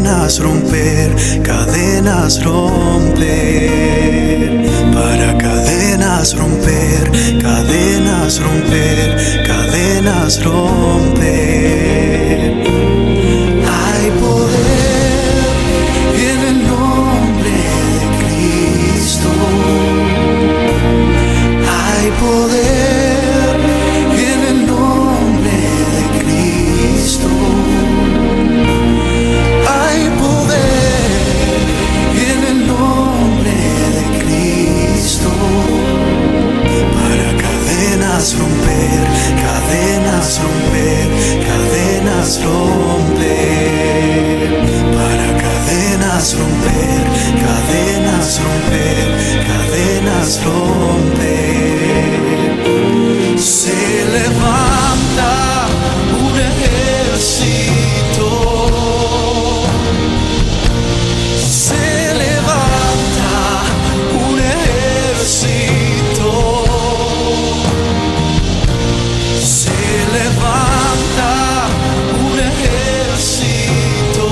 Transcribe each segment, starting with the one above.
cadenas romper, cadenas romper. Para cadenas romper, cadenas romper, cadenas romper. Hay poder en el nombre de Cristo. Hay poder en el nombre de Cristo. Hay poder en el nombre de Cristo. Para cadenas romper, cadenas romper, cadenas romper. Para cadenas romper, cadenas romper, cadenas romper. Se levanta un ejército. Se levanta un ejército. Se levanta un ejército.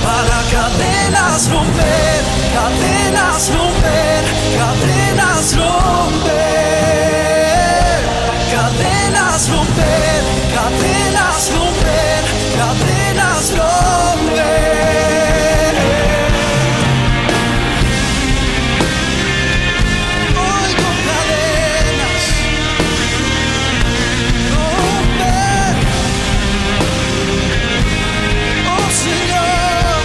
Para cadenas romper, cadenas romper, cadenas romper. Cadenas romper, cadenas romper, cadenas romper. Oigo cadenas romper. Oh Señor,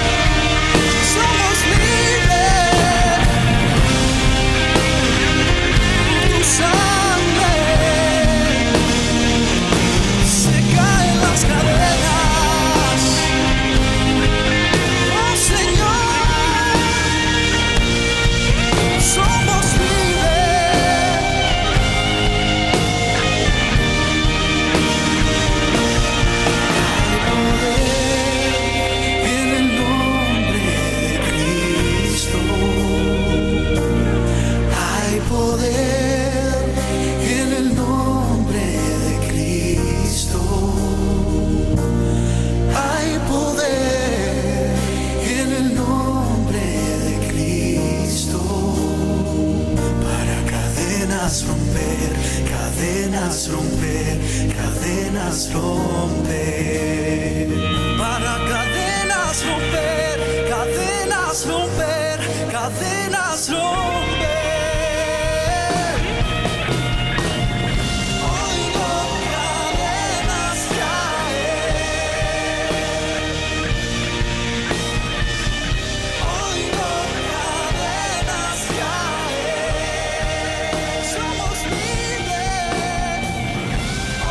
somos libres. Tu sangre se caen las cadenas. Oh Señor, somos libres. Hay poder en el nombre de Cristo. Hay poder en el nombre de Cristo. Hay poder en el nombre de Cristo. Para cadenas romper, cadenas romper, cadenas romper. Para cadenas romper, cadenas romper, cadenas romper. Oigo cadenas caer. Oigo cadenas caer. Somos libres.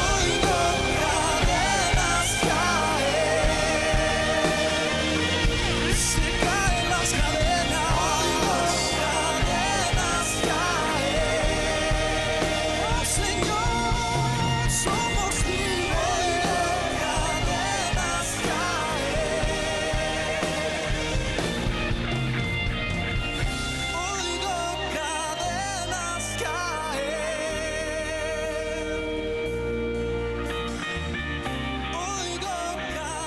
Oigo cadenas caer. Se caen las cadenas. Oigo cadenas caer. Oh Señor, somos libres. Cadenas caer. Oigo cadenas caer. Oigo cadenas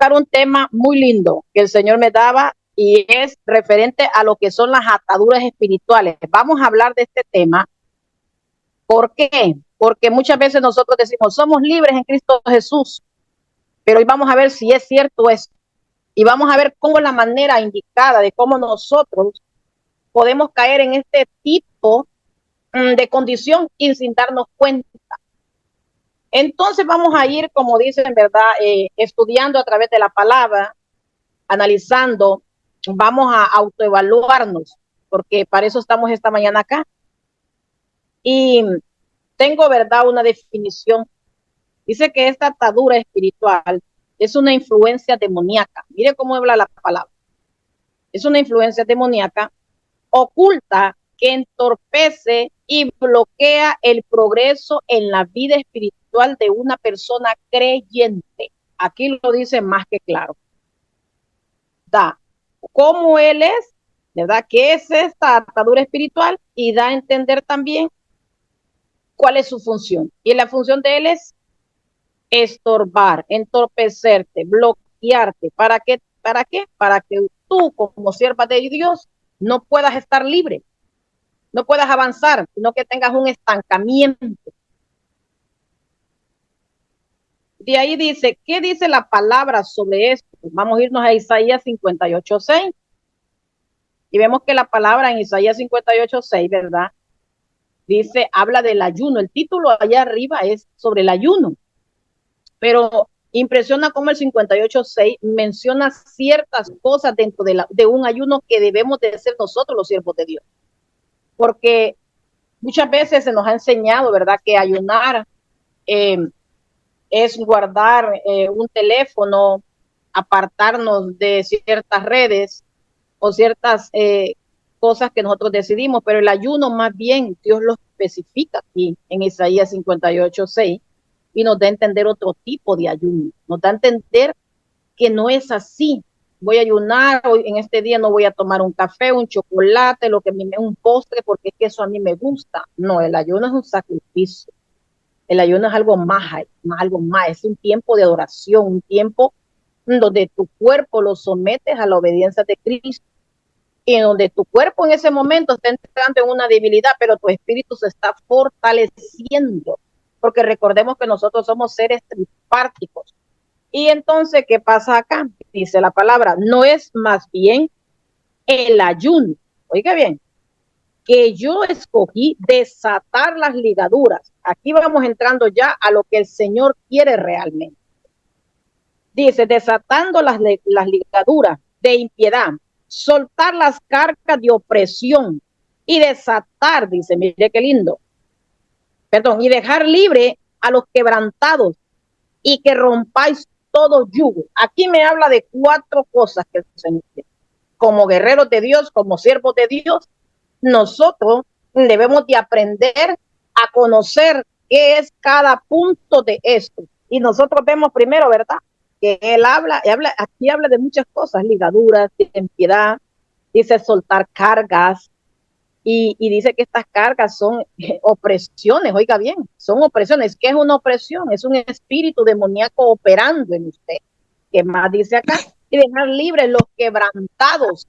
Un tema muy lindo que el Señor me daba y es referente a lo que son las ataduras espirituales. Vamos a hablar de este tema. ¿Por qué? Porque muchas veces nosotros decimos, somos libres en Cristo Jesús, pero hoy vamos a ver si es cierto eso. Y vamos a ver cómo es la manera indicada de cómo nosotros podemos caer en este tipo de condición y sin darnos cuenta. Entonces vamos a ir, como dicen, ¿verdad? Estudiando a través de la palabra, analizando, vamos a autoevaluarnos, porque para eso estamos esta mañana acá. Y tengo, ¿verdad?, una definición. Dice que esta atadura espiritual es una influencia demoníaca. Mire cómo habla la palabra. Es una influencia demoníaca oculta que entorpece y bloquea el progreso en la vida espiritual de una persona creyente. Aquí lo dice más que claro. Da cómo él es, ¿verdad? ¿Qué es esta atadura espiritual? Y da a entender también cuál es su función. Y la función de él es estorbar, entorpecerte, bloquearte. ¿Para qué? ¿Para qué? Para que tú, como sierva de Dios, no puedas estar libre, no puedas avanzar, sino que tengas un estancamiento. De ahí dice, ¿qué dice la palabra sobre esto? Vamos a irnos a Isaías 58:6. Y vemos que la palabra en Isaías 58:6, ¿verdad? Dice, habla del ayuno. El título allá arriba es sobre el ayuno. Pero impresiona cómo el 58:6 menciona ciertas cosas dentro de un ayuno que debemos de ser nosotros los siervos de Dios. Porque muchas veces se nos ha enseñado, ¿verdad?, que ayunar eh, es guardar un teléfono, apartarnos de ciertas redes o ciertas cosas que nosotros decidimos, pero el ayuno más bien Dios lo especifica aquí en Isaías 58:6 y nos da a entender otro tipo de ayuno, nos da a entender que no es así. Voy a ayunar, hoy en este día no voy a tomar un café, un chocolate, lo que un postre, porque es que eso a mí me gusta. No, el ayuno es un sacrificio. El ayuno es algo más, es un tiempo de adoración, un tiempo donde tu cuerpo lo sometes a la obediencia de Cristo y donde tu cuerpo en ese momento está entrando en una debilidad, pero tu espíritu se está fortaleciendo, porque recordemos que nosotros somos seres tripárticos. Y entonces, ¿qué pasa acá? Dice la palabra, no es más bien el ayuno, oiga bien, que yo escogí desatar las ligaduras. Aquí vamos entrando ya a lo que el Señor quiere realmente. Dice, desatando las ligaduras de impiedad, soltar las cargas de opresión y desatar, dice, mire qué lindo, perdón, y dejar libre a los quebrantados y que rompáis todo yugo. Aquí me habla de 4 cosas que el Señor quiere. Como guerreros de Dios, como siervos de Dios, nosotros debemos de aprender a conocer qué es cada punto de esto. Y nosotros vemos primero, ¿verdad?, que él aquí habla de muchas cosas, ligaduras, impiedad, dice soltar cargas, y dice que estas cargas son opresiones, oiga bien, son opresiones. ¿Qué es una opresión? Es un espíritu demoníaco operando en usted. ¿Qué más dice acá? Y dejar libres los quebrantados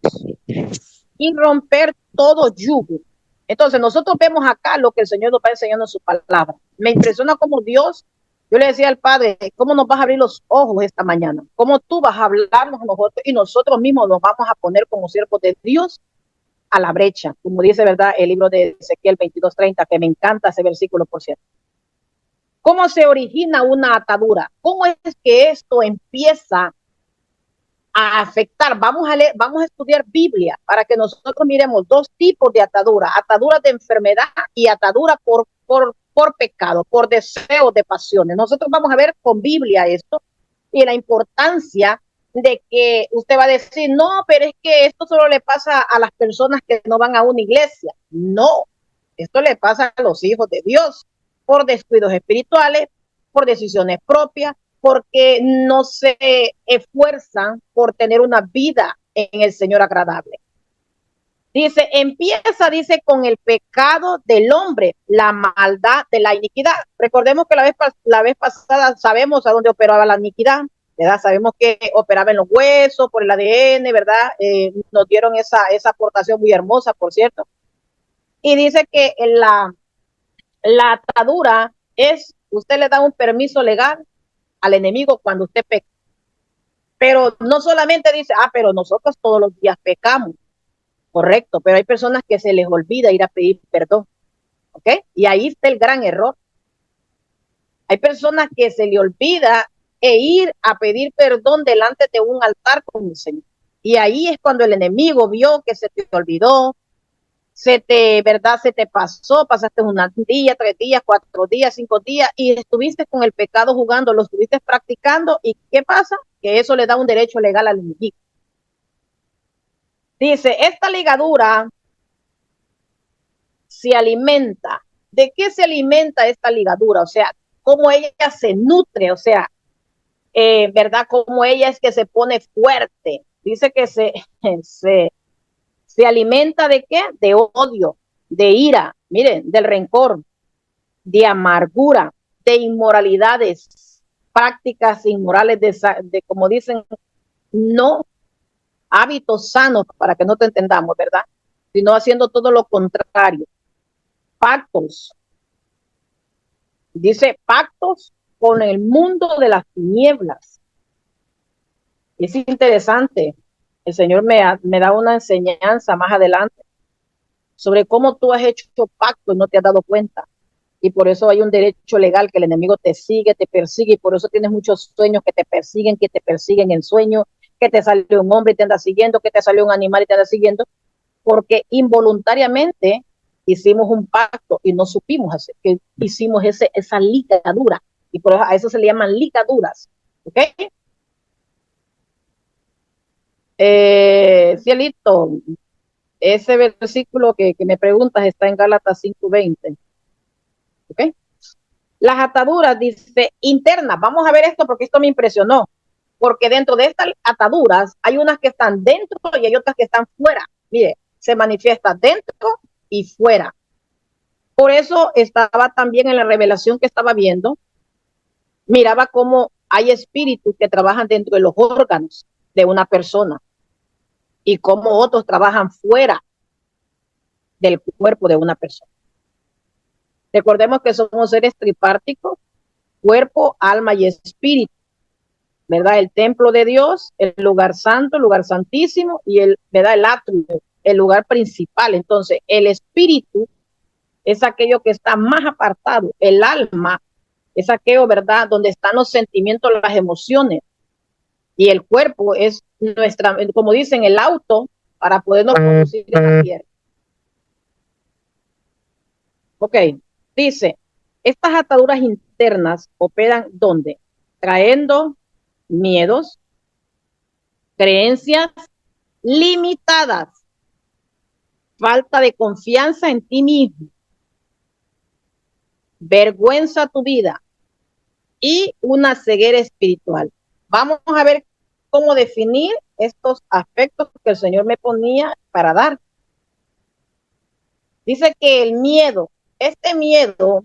y romper todo yugo. Entonces nosotros vemos acá lo que el Señor nos va enseñando en su palabra. Me impresiona como Dios, yo le decía al Padre, ¿cómo nos vas a abrir los ojos esta mañana? ¿Cómo tú vas a hablarnos a nosotros y nosotros mismos nos vamos a poner como siervos de Dios a la brecha? Como dice, ¿verdad?, el libro de Ezequiel 22:30, que me encanta ese versículo, por cierto. ¿Cómo se origina una atadura? ¿Cómo es que esto empieza a afectar? Vamos a estudiar Biblia para que nosotros miremos 2 tipos de atadura: atadura de enfermedad y atadura por pecado, por deseo de pasiones. Nosotros vamos a ver con Biblia esto y la importancia de que usted va a decir, no, pero es que esto solo le pasa a las personas que no van a una iglesia. No, esto le pasa a los hijos de Dios por descuidos espirituales, por decisiones propias, porque no se esfuerzan por tener una vida en el Señor agradable. Dice, con el pecado del hombre, la maldad de la iniquidad. Recordemos que la vez pasada sabemos a dónde operaba la iniquidad, ¿verdad? Sabemos que operaba en los huesos, por el ADN, ¿verdad? Nos dieron esa aportación muy hermosa, por cierto. Y dice que la atadura es, usted le da un permiso legal al enemigo cuando usted peca. Pero no solamente dice, pero nosotros todos los días pecamos. Correcto, pero hay personas que se les olvida ir a pedir perdón, ¿ok? Y ahí está el gran error. Hay personas que se le olvida ir a pedir perdón delante de un altar con el Señor. Y ahí es cuando el enemigo vio que se te olvidó, ¿verdad? Se te pasó, pasaste un día, 3 días, 4 días, 5 días y estuviste con el pecado jugando, lo estuviste practicando. ¿Y qué pasa? Que eso le da un derecho legal al enemigo. Dice, esta ligadura se alimenta. ¿De qué se alimenta esta ligadura? O sea, cómo ella se nutre, o sea, ¿verdad? Cómo ella es que se pone fuerte. Dice que se, se alimenta de qué? De odio, de ira, miren, del rencor, de amargura, de inmoralidades, prácticas inmorales, de como dicen, no hábitos sanos, para que no te entendamos, ¿verdad? Sino haciendo todo lo contrario. Pactos, dice pactos con el mundo de las tinieblas. Es interesante. El Señor me da una enseñanza más adelante sobre cómo tú has hecho pacto y no te has dado cuenta. Y por eso hay un derecho legal que el enemigo te sigue, te persigue, y por eso tienes muchos sueños que te persiguen en sueños, que te salió un hombre y te anda siguiendo, que te salió un animal y te anda siguiendo, porque involuntariamente hicimos un pacto y no supimos hacer, que hicimos esa ligadura, y por eso a eso se le llaman ligaduras, ¿ok? Cielito, ese versículo que me preguntas está en Gálatas 5:20, ¿ok? Las ataduras, dice, internas. Vamos a ver esto porque esto me impresionó. Porque dentro de estas ataduras hay unas que están dentro y hay otras que están fuera. Mire, se manifiesta dentro y fuera. Por eso estaba también en la revelación que estaba viendo, miraba cómo hay espíritus que trabajan dentro de los órganos de una persona y cómo otros trabajan fuera del cuerpo de una persona. Recordemos que somos seres tripárticos, cuerpo, alma y espíritu, ¿verdad? El templo de Dios, el lugar santo, el lugar santísimo y ¿verdad? El atrio, el lugar principal. Entonces, el espíritu es aquello que está más apartado. El alma es aquello, ¿verdad? Donde están los sentimientos, las emociones. Y el cuerpo es nuestra, como dicen, el auto para podernos conducir en la tierra. Ok, dice, estas ataduras internas operan ¿dónde? Trayendo miedos, creencias limitadas, falta de confianza en ti mismo, vergüenza a tu vida y una ceguera espiritual. Vamos a ver cómo definir estos aspectos que el Señor me ponía para dar. Dice que el miedo, este miedo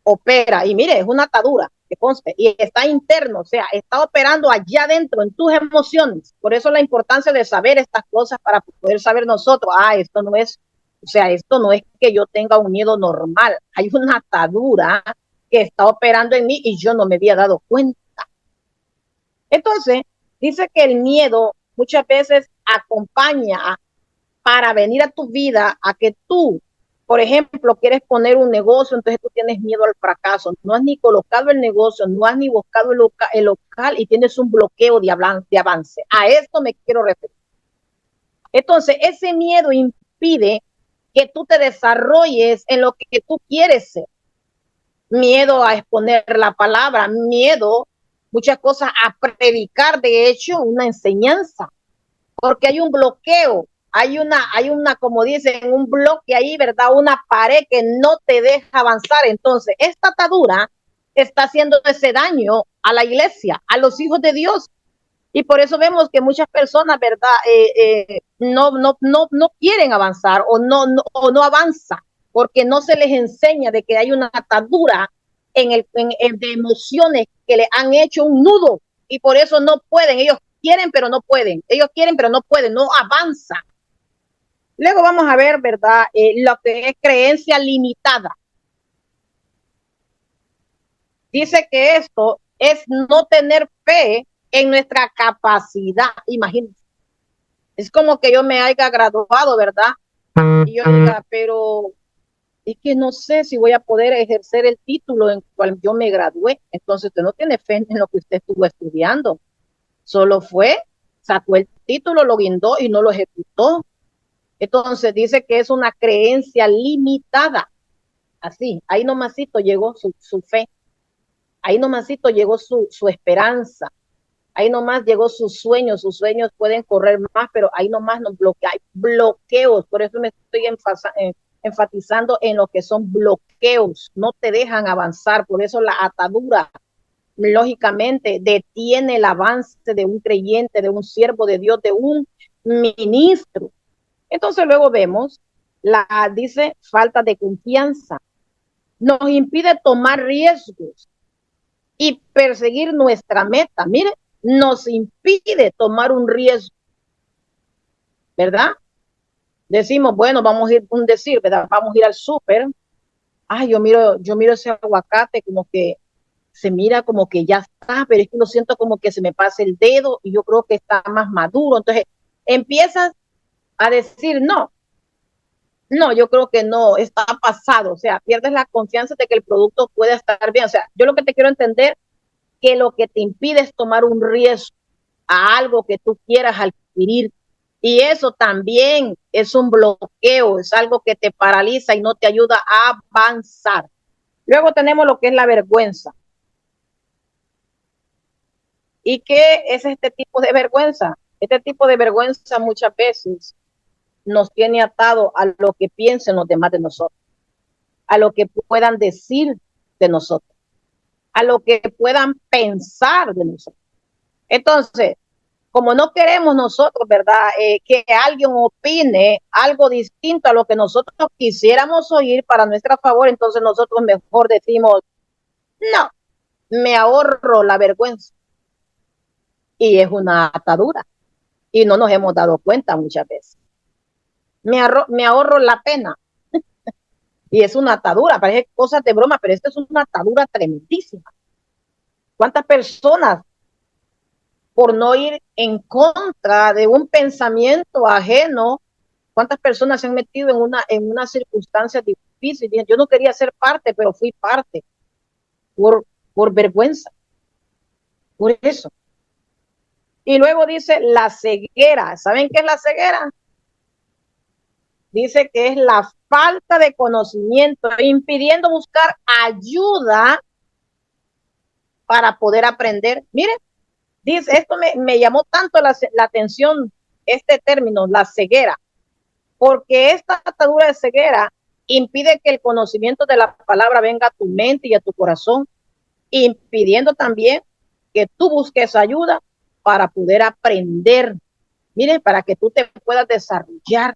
opera, y mire, es una atadura, que conste, y está interno, o sea, está operando allá adentro, en tus emociones. Por eso la importancia de saber estas cosas para poder saber nosotros, esto no es, o sea, esto no es que yo tenga un miedo normal, hay una atadura que está operando en mí y yo no me había dado cuenta. Entonces, dice que el miedo muchas veces acompaña para venir a tu vida a que tú, por ejemplo, quieres poner un negocio, entonces tú tienes miedo al fracaso, no has ni colocado el negocio, no has ni buscado el local y tienes un bloqueo de avance. A esto me quiero referir. Entonces, ese miedo impide que tú te desarrolles en lo que tú quieres ser. Miedo a exponer la palabra, miedo, muchas cosas a predicar, de hecho, una enseñanza, porque hay un bloqueo, hay una, como dicen, un bloque ahí, ¿verdad? Una pared que no te deja avanzar. Entonces, esta atadura está haciendo ese daño a la iglesia, a los hijos de Dios. Y por eso vemos que muchas personas, ¿verdad? No quieren avanzar o no avanzan, porque no se les enseña de que hay una atadura de emociones que le han hecho un nudo y por eso no pueden. Ellos quieren, pero no pueden. Ellos quieren, pero no pueden, no avanzan. Luego vamos a ver, ¿verdad? Lo que es creencia limitada. Dice que esto es no tener fe en nuestra capacidad. Imagínense. Es como que yo me haya graduado, ¿verdad? Y yo diga, pero es que no sé si voy a poder ejercer el título en cual yo me gradué. Entonces usted no tiene fe en lo que usted estuvo estudiando. Solo fue, sacó el título, lo guindó y no lo ejecutó. Entonces dice que es una creencia limitada. Así, ahí nomasito llegó su fe. Ahí nomasito llegó su esperanza. Ahí nomás llegó sus sueños pueden correr más, pero ahí nomás nos bloquea, hay bloqueos, por eso me estoy enfatizando en lo que son bloqueos, no te dejan avanzar. Por eso la atadura, lógicamente, detiene el avance de un creyente, de un siervo de Dios, de un ministro. Entonces luego vemos, dice, falta de confianza. Nos impide tomar riesgos y perseguir nuestra meta. Mire, nos impide tomar un riesgo, ¿verdad? Decimos, bueno, vamos a ir, un decir, ¿verdad? Vamos a ir al súper. Ay, yo miro ese aguacate como que se mira como que ya está, pero es que lo siento como que se me pasa el dedo y yo creo que está más maduro. Entonces empiezas a decir, no, no, yo creo que no, está pasado. O sea, pierdes la confianza de que el producto puede estar bien. O sea, yo lo que te quiero entender que lo que te impide es tomar un riesgo a algo que tú quieras adquirir. Y eso también es un bloqueo, es algo que te paraliza y no te ayuda a avanzar. Luego tenemos lo que es la vergüenza. ¿Y qué es este tipo de vergüenza? Este tipo de vergüenza muchas veces nos tiene atado a lo que piensen los demás de nosotros, a lo que puedan decir de nosotros, a lo que puedan pensar de nosotros. Entonces, como no queremos nosotros, ¿verdad? Que alguien opine algo distinto a lo que nosotros quisiéramos oír para nuestra favor, entonces nosotros mejor decimos, no, me ahorro la vergüenza. Y es una atadura. Y no nos hemos dado cuenta muchas veces. Me ahorro la pena. Y es una atadura, parece cosas de broma, pero esta es una atadura tremendísima. ¿Cuántas personas por no ir en contra de un pensamiento ajeno, cuántas personas se han metido en una circunstancia difícil? Yo no quería ser parte, pero fui parte por vergüenza, por eso. Y luego dice la ceguera. ¿Saben qué es la ceguera? Dice que es la falta de conocimiento, impidiendo buscar ayuda para poder aprender. Mire, dice, esto me llamó tanto la atención, este término, la ceguera, porque esta atadura de ceguera impide que el conocimiento de la palabra venga a tu mente y a tu corazón, impidiendo también que tú busques ayuda para poder aprender. Mire, para que tú te puedas desarrollar.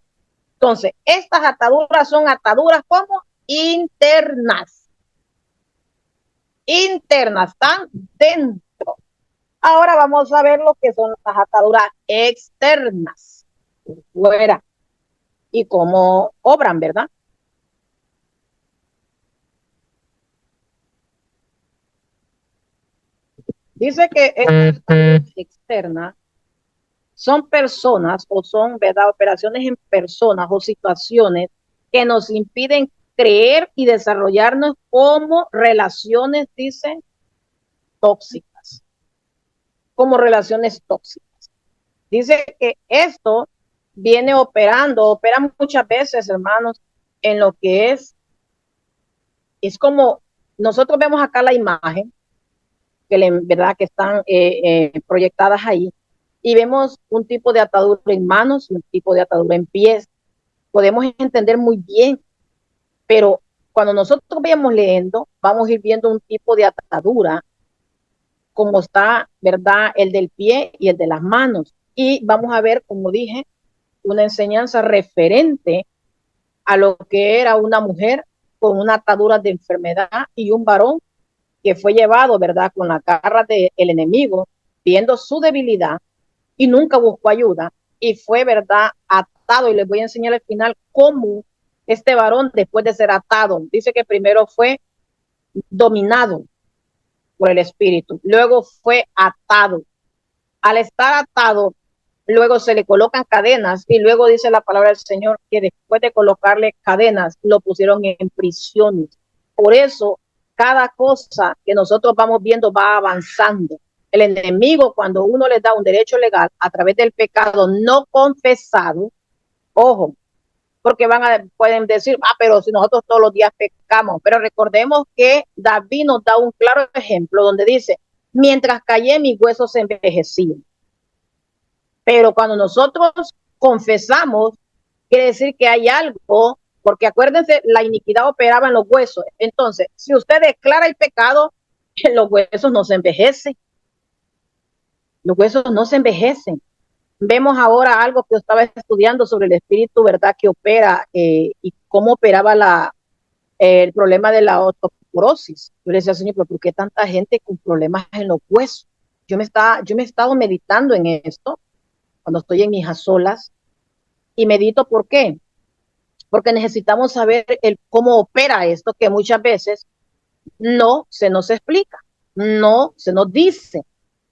Entonces, estas ataduras son ataduras como internas. Internas, están dentro. Ahora vamos a ver lo que son las ataduras externas, fuera, y cómo obran, ¿verdad? Dice que estas ataduras externas son personas o son, ¿verdad? Operaciones en personas o situaciones que nos impiden creer y desarrollarnos como relaciones, dicen, tóxicas, como relaciones tóxicas. Dice que esto opera muchas veces, hermanos, en lo que es como, nosotros vemos acá la imagen, verdad que están proyectadas ahí, y vemos un tipo de atadura en manos y un tipo de atadura en pies. Podemos entender muy bien, pero cuando nosotros vayamos leyendo, vamos a ir viendo un tipo de atadura, como está, ¿verdad? El del pie y el de las manos. Y vamos a ver, como dije, una enseñanza referente a lo que era una mujer con una atadura de enfermedad y un varón que fue llevado, ¿verdad?, con la garra del enemigo, viendo su debilidad y nunca buscó ayuda y fue, ¿verdad?, atado. Y les voy a enseñar al final cómo este varón, después de ser atado, dice que primero fue dominado por el espíritu, luego fue atado. Al estar atado, luego se le colocan cadenas y luego dice la palabra del Señor que después de colocarle cadenas, lo pusieron en prisiones. Por eso, cada cosa que nosotros vamos viendo va avanzando. El enemigo, cuando uno le da un derecho legal a través del pecado no confesado, ojo, porque pueden decir, pero si nosotros todos los días pecamos, pero recordemos que David nos da un claro ejemplo donde dice, mientras callé mis huesos se envejecían. Pero cuando nosotros confesamos, quiere decir que hay algo porque acuérdense, la iniquidad operaba en los huesos. Entonces, si usted declara el pecado, los huesos no se envejecen. Los huesos no se envejecen. Vemos ahora algo que yo estaba estudiando sobre el espíritu, ¿verdad? Que opera y cómo operaba el problema de la osteoporosis. Yo le decía, Señor, pero ¿por qué tanta gente con problemas en los huesos? Yo me he estado meditando en esto cuando estoy en mis a solas y medito. ¿Por qué? Porque necesitamos saber cómo opera esto, que muchas veces no se nos explica, no se nos dice.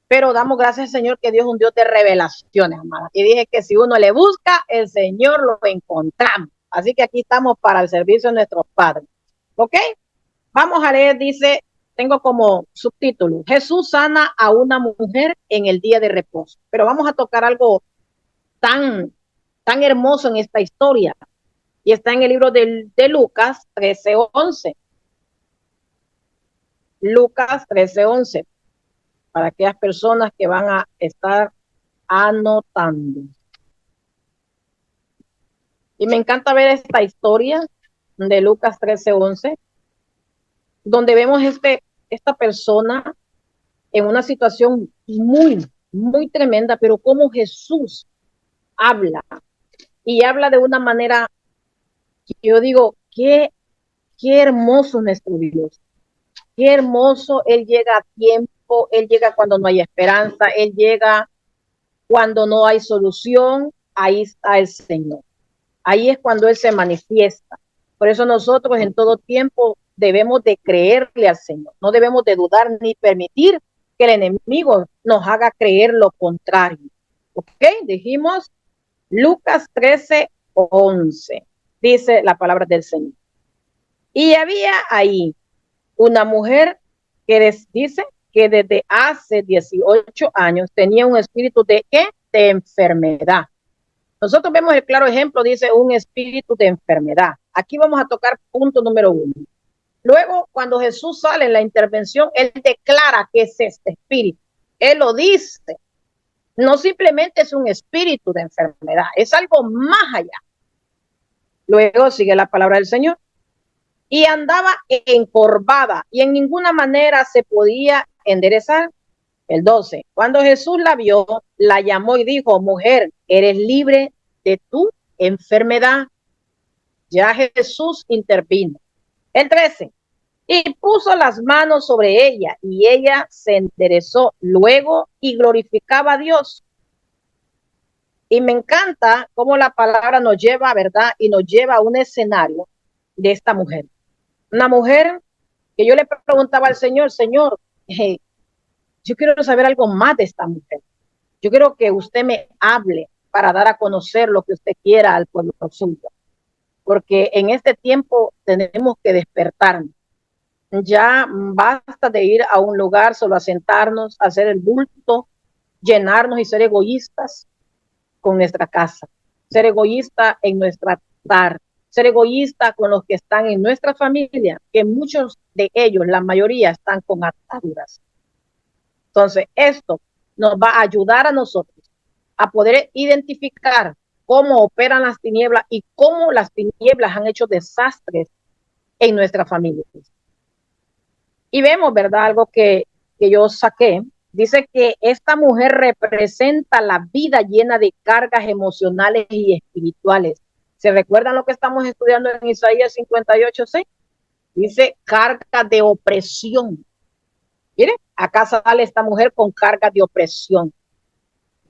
Pero damos gracias al Señor que Dios es un Dios de revelaciones, amada. Y dije que si uno le busca, el Señor lo encontramos. Así que aquí estamos para el servicio de nuestros padres. ¿Ok? Vamos a leer, dice, tengo como subtítulo, Jesús sana a una mujer en el día de reposo. Pero vamos a tocar algo tan hermoso en esta historia. Y está en el libro de Lucas 13:11. Lucas 13:11. Para aquellas personas que van a estar anotando. Y me encanta ver esta historia de Lucas 13:11, donde vemos esta persona en una situación muy tremenda, pero cómo Jesús habla y habla de una manera que yo digo, qué hermoso nuestro Dios, qué hermoso. Él llega a tiempo, Él llega cuando no hay esperanza, Él llega cuando no hay solución. Ahí está el Señor. Ahí es cuando Él se manifiesta. Por eso nosotros en todo tiempo debemos de creerle al Señor. No debemos de dudar ni permitir que el enemigo nos haga creer lo contrario. ¿Ok? Dijimos Lucas 13:11. Dice la palabra del Señor. Y había ahí una mujer que dice que desde hace 18 años tenía un espíritu de ¿qué? De enfermedad. Nosotros vemos el claro ejemplo, dice un espíritu de enfermedad. Aquí vamos a tocar punto número 1. Luego, cuando Jesús sale en la intervención, Él declara que es este espíritu. Él lo dice. No simplemente es un espíritu de enfermedad, es algo más allá. Luego sigue la palabra del Señor. Y andaba encorvada y en ninguna manera se podía enderezar. El 12. Cuando Jesús la vio, la llamó y dijo, mujer, eres libre de tu enfermedad. Ya Jesús intervino. El 13. Y puso las manos sobre ella y ella se enderezó luego y glorificaba a Dios. Y me encanta cómo la palabra nos lleva, ¿verdad? Y nos lleva a un escenario de esta mujer. Una mujer que yo le preguntaba al Señor, Señor, yo quiero saber algo más de esta mujer. Yo quiero que usted me hable para dar a conocer lo que usted quiera al pueblo suyo. Porque en este tiempo tenemos que despertarnos. Ya basta de ir a un lugar solo a sentarnos, a hacer el bulto, llenarnos y ser egoístas con nuestra casa, ser egoísta en nuestra tarde, ser egoísta con los que están en nuestra familia, que muchos de ellos, la mayoría, están con ataduras. Entonces, esto nos va a ayudar a nosotros a poder identificar cómo operan las tinieblas y cómo las tinieblas han hecho desastres en nuestras familias. Y vemos, ¿verdad? Algo que yo saqué. Dice que esta mujer representa la vida llena de cargas emocionales y espirituales. ¿Se recuerdan lo que estamos estudiando en Isaías 58:6? Dice carga de opresión. Miren, acá sale esta mujer con carga de opresión.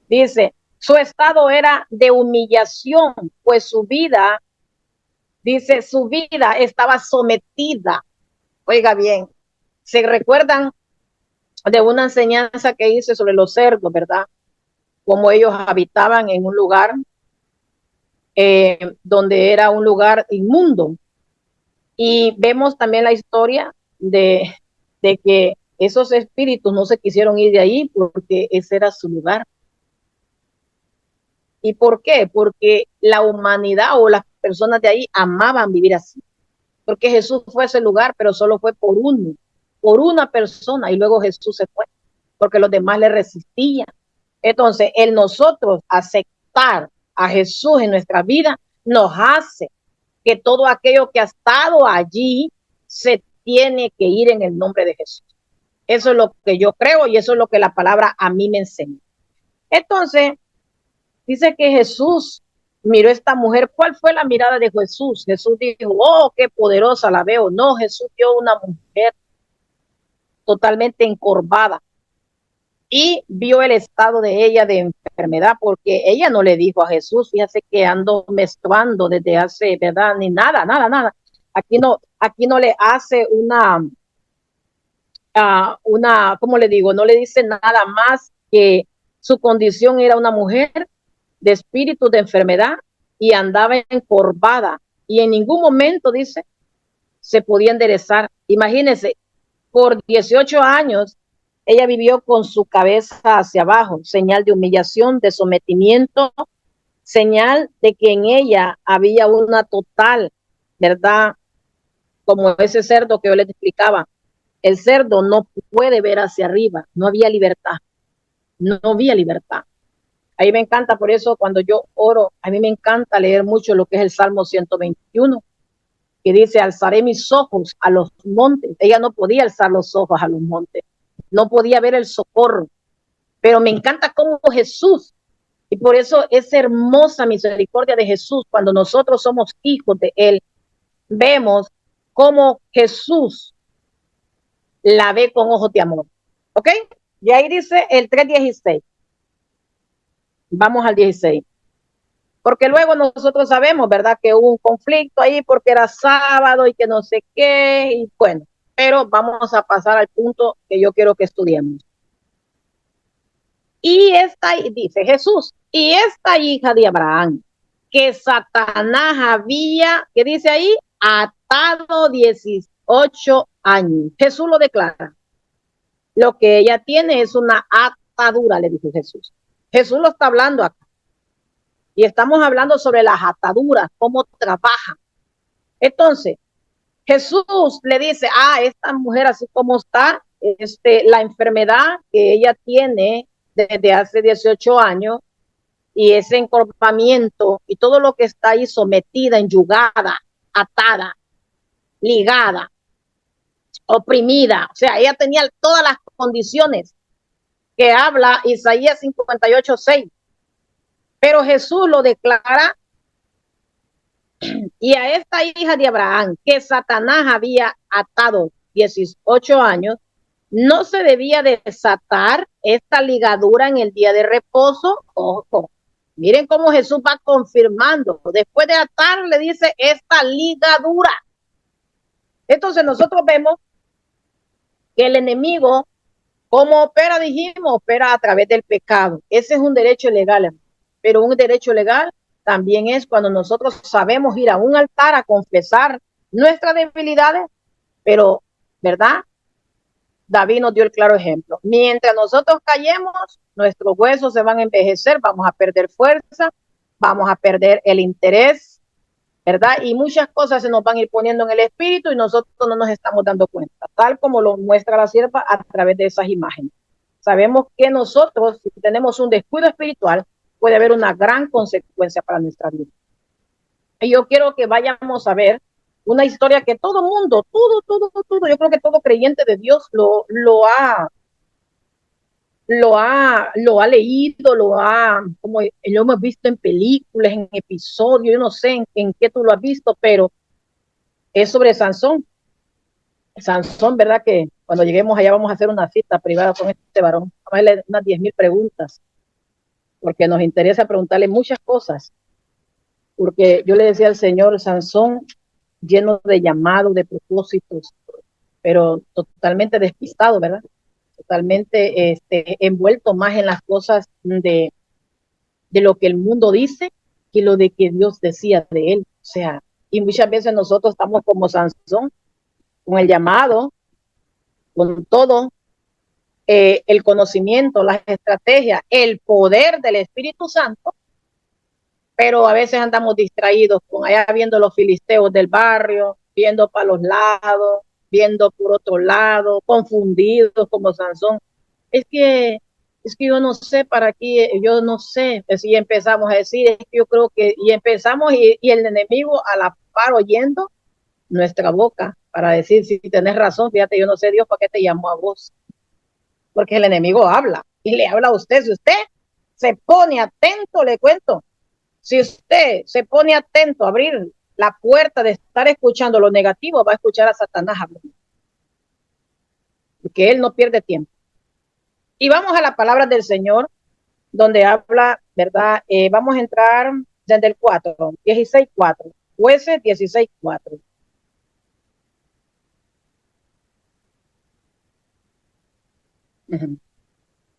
Dice, su estado era de humillación, pues su vida, dice, su vida estaba sometida. Oiga bien, ¿se recuerdan de una enseñanza que hice sobre los cerdos, verdad? Cómo ellos habitaban en un lugar donde era un lugar inmundo. Y vemos también la historia de que esos espíritus no se quisieron ir de ahí porque ese era su lugar. ¿Y por qué? Porque la humanidad o las personas de ahí amaban vivir así. Porque Jesús fue a ese lugar, pero solo fue por una persona, y luego Jesús se fue, porque los demás le resistían. Entonces, el nosotros aceptar a Jesús en nuestra vida nos hace que todo aquello que ha estado allí se tiene que ir en el nombre de Jesús. Eso es lo que yo creo y eso es lo que la palabra a mí me enseña. Entonces, dice que Jesús miró a esta mujer. ¿Cuál fue la mirada de Jesús? Jesús dijo, oh, qué poderosa la veo. No, Jesús vio una mujer totalmente encorvada y vio el estado de ella de enfermedad, porque ella no le dijo a Jesús, fíjate que ando menstruando desde hace, ¿verdad? Ni nada, nada, nada. Aquí no le hace ¿cómo le digo? No le dice nada más que su condición era una mujer de espíritu de enfermedad y andaba encorvada y en ningún momento, dice, se podía enderezar. Imagínense, por 18 años ella vivió con su cabeza hacia abajo, señal de humillación, de sometimiento, señal de que en ella había una total, ¿verdad? Como ese cerdo que yo les explicaba, el cerdo no puede ver hacia arriba, no había libertad, no había libertad. A mí me encanta, por eso cuando yo oro, a mí me encanta leer mucho lo que es el Salmo 121, que dice, alzaré mis ojos a los montes. Ella no podía alzar los ojos a los montes, no podía ver el socorro, pero me encanta cómo Jesús, y por eso es hermosa misericordia de Jesús, cuando nosotros somos hijos de Él, vemos cómo Jesús la ve con ojos de amor. ¿Ok? Y ahí dice el 3:16. Vamos al 16. Porque luego nosotros sabemos, ¿verdad? Que hubo un conflicto ahí porque era sábado y que no sé qué, y bueno, pero vamos a pasar al punto que yo quiero que estudiemos. Y esta, dice Jesús, y esta hija de Abraham, que Satanás había, ¿qué dice ahí? Atado 18 años. Jesús lo declara. Lo que ella tiene es una atadura, le dijo Jesús. Jesús lo está hablando acá. Y estamos hablando sobre las ataduras, cómo trabajan. Entonces, Jesús le dice, esta mujer así como está, la enfermedad que ella tiene desde hace 18 años y ese encorvamiento y todo lo que está ahí sometida, enyugada, atada, ligada, oprimida. O sea, ella tenía todas las condiciones que habla Isaías 58:6. Pero Jesús lo declara, y a esta hija de Abraham, que Satanás había atado 18 años, no se debía desatar esta ligadura en el día de reposo. Ojo, miren cómo Jesús va confirmando. Después de atar, le dice esta ligadura. Entonces nosotros vemos que el enemigo, ¿cómo opera? Dijimos, opera a través del pecado. Ese es un derecho legal, pero un derecho legal también es cuando nosotros sabemos ir a un altar a confesar nuestras debilidades, pero, ¿verdad? David nos dio el claro ejemplo. Mientras nosotros callemos, nuestros huesos se van a envejecer, vamos a perder fuerza, vamos a perder el interés, ¿verdad? Y muchas cosas se nos van a ir poniendo en el espíritu y nosotros no nos estamos dando cuenta, tal como lo muestra la sierva a través de esas imágenes. Sabemos que nosotros, si tenemos un descuido espiritual, puede haber una gran consecuencia para nuestra vida. Y yo quiero que vayamos a ver una historia que todo mundo, todo, yo creo que todo creyente de Dios lo ha leído, como lo hemos visto en películas, en episodios, yo no sé en qué tú lo has visto, pero es sobre Sansón. Sansón, ¿verdad? Que cuando lleguemos allá vamos a hacer una cita privada con este varón, vamos a hacerle unas 10,000 preguntas, porque nos interesa preguntarle muchas cosas, porque yo le decía al Señor, Sansón, lleno de llamados, de propósitos, pero totalmente despistado, ¿verdad? Totalmente envuelto más en las cosas de lo que el mundo dice que lo de que Dios decía de él. O sea, y muchas veces nosotros estamos como Sansón, con el llamado, con todo, el conocimiento, las estrategias, el poder del Espíritu Santo, pero a veces andamos distraídos con allá viendo los filisteos del barrio, viendo para los lados, viendo por otro lado, confundidos como Sansón. Es que es que yo no sé para qué, yo no sé. Y empezamos a decir, es que yo creo que, y empezamos y el enemigo a la par oyendo nuestra boca para decir, si tenés razón, fíjate, yo no sé Dios, ¿para qué te llamó a vos? Porque el enemigo habla y le habla a usted. Si usted se pone atento, le cuento, si usted se pone atento a abrir la puerta de estar escuchando lo negativo, va a escuchar a Satanás hablando, porque él no pierde tiempo. Y vamos a la palabra del Señor, donde habla, ¿verdad? Vamos a entrar desde el 4, 16:4, jueces 16:4.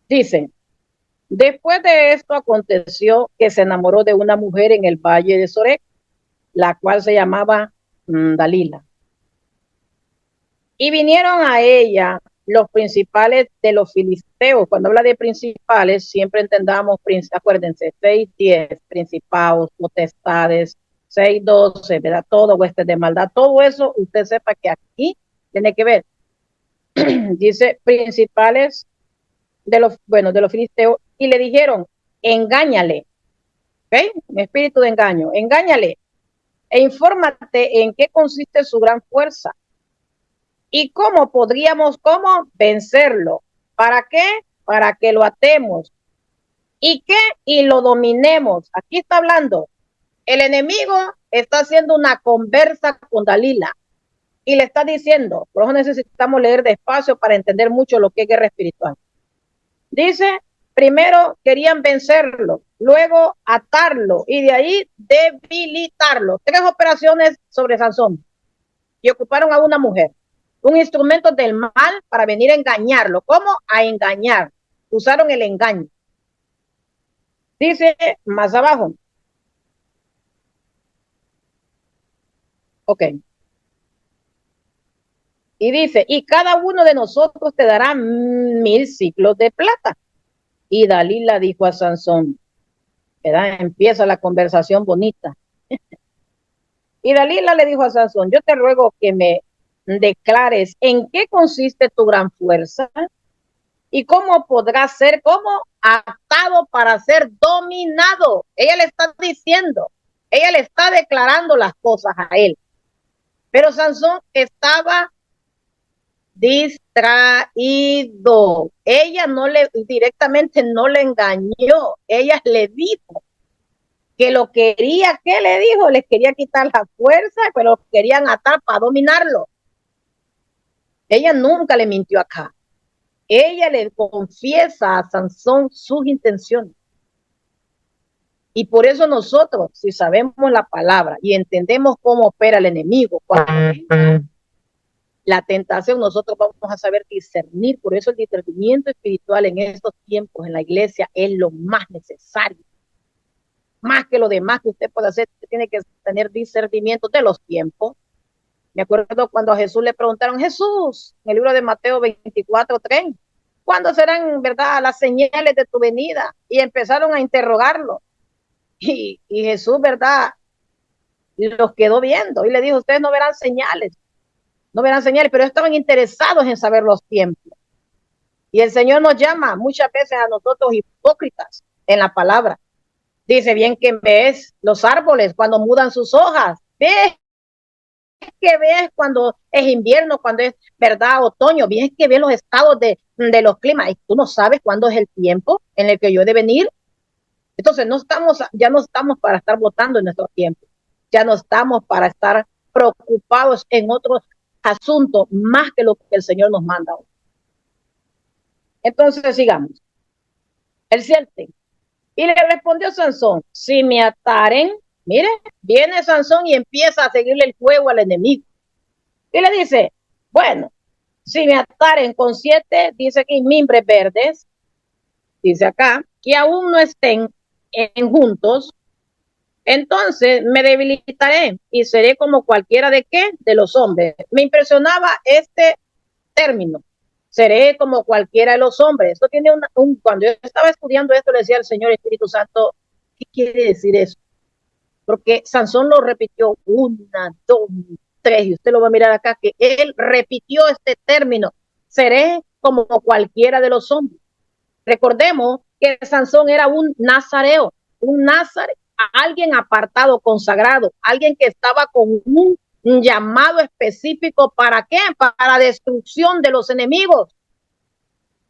Dice, después de esto aconteció que se enamoró de una mujer en el valle de Sorek, la cual se llamaba Dalila. Y vinieron a ella los principales de los filisteos. Cuando habla de principales, siempre entendamos, acuérdense, 6:10, principados, potestades, 6:12, ¿verdad? Todo huestes de maldad, todo eso, usted sepa que aquí tiene que ver. Dice principales de los, bueno, de los filisteos, y le dijeron, engáñale, ¿ok? Un espíritu de engaño, engáñale, e infórmate en qué consiste su gran fuerza y cómo podríamos, cómo vencerlo. ¿Para qué? Para que lo atemos. ¿Y qué? Y lo dominemos. Aquí está hablando. El enemigo está haciendo una conversa con Dalila y le está diciendo, por eso necesitamos leer despacio para entender mucho lo que es guerra espiritual. Dice, primero querían vencerlo, luego atarlo y de ahí debilitarlo. 3 operaciones sobre Sansón y ocuparon a una mujer, un instrumento del mal para venir a engañarlo. ¿Cómo? A engañar. Usaron el engaño. Dice más abajo. Ok. Y dice, y cada uno de nosotros te dará 1000 ciclos de plata. Y Dalila dijo a Sansón, ¿verdad? Empieza la conversación bonita. Y Dalila le dijo a Sansón, yo te ruego que me declares en qué consiste tu gran fuerza y cómo podrá ser, cómo atado para ser dominado. Ella le está diciendo, ella le está declarando las cosas a él. Pero Sansón estaba distraído. Ella no le, directamente no le engañó. Ella le dijo que lo quería, ¿qué le dijo? Les quería quitar la fuerza, pero querían atar para dominarlo. Ella nunca le mintió acá. Ella le confiesa a Sansón sus intenciones. Y por eso nosotros, si sabemos la palabra y entendemos cómo opera el enemigo, cuando la tentación, nosotros vamos a saber discernir. Por eso el discernimiento espiritual en estos tiempos en la iglesia es lo más necesario. Más que lo demás que usted puede hacer, usted tiene que tener discernimiento de los tiempos. Me acuerdo cuando a Jesús le preguntaron, Jesús, en el libro de Mateo 24:3, ¿cuándo serán, verdad, las señales de tu venida? Y empezaron a interrogarlo. Y Jesús, verdad, los quedó viendo y le dijo, ustedes no verán señales, no verán señales, pero estaban interesados en saber los tiempos. Y el Señor nos llama muchas veces a nosotros hipócritas en la palabra. Dice, bien que ves los árboles cuando mudan sus hojas, ves que ves cuando es invierno, cuando es, verdad, otoño, ves que ves los estados de los climas y tú no sabes cuándo es el tiempo en el que yo he de venir. Entonces no estamos, ya no estamos para estar votando en nuestro tiempo, ya no estamos para estar preocupados en otros asuntos más que lo que el Señor nos manda. Entonces sigamos. El 7. Y le respondió Sansón, si me ataren, mire, viene Sansón y empieza a seguirle el juego al enemigo. Y le dice, bueno, si me ataren con 7, dice que hay mimbres verdes, dice acá, que aún no estén en juntos, entonces me debilitaré y seré como cualquiera de qué, de los hombres. Me impresionaba este término, seré como cualquiera de los hombres. Esto tiene cuando yo estaba estudiando esto, le decía al Señor Espíritu Santo, ¿qué quiere decir eso? Porque Sansón lo repitió 1, 2, 3, y usted lo va a mirar acá, que él repitió este término, seré como cualquiera de los hombres. Recordemos que Sansón era un nazareo, un nazareo, alguien apartado, consagrado, alguien que estaba con un llamado específico. ¿Para qué? Para destrucción de los enemigos.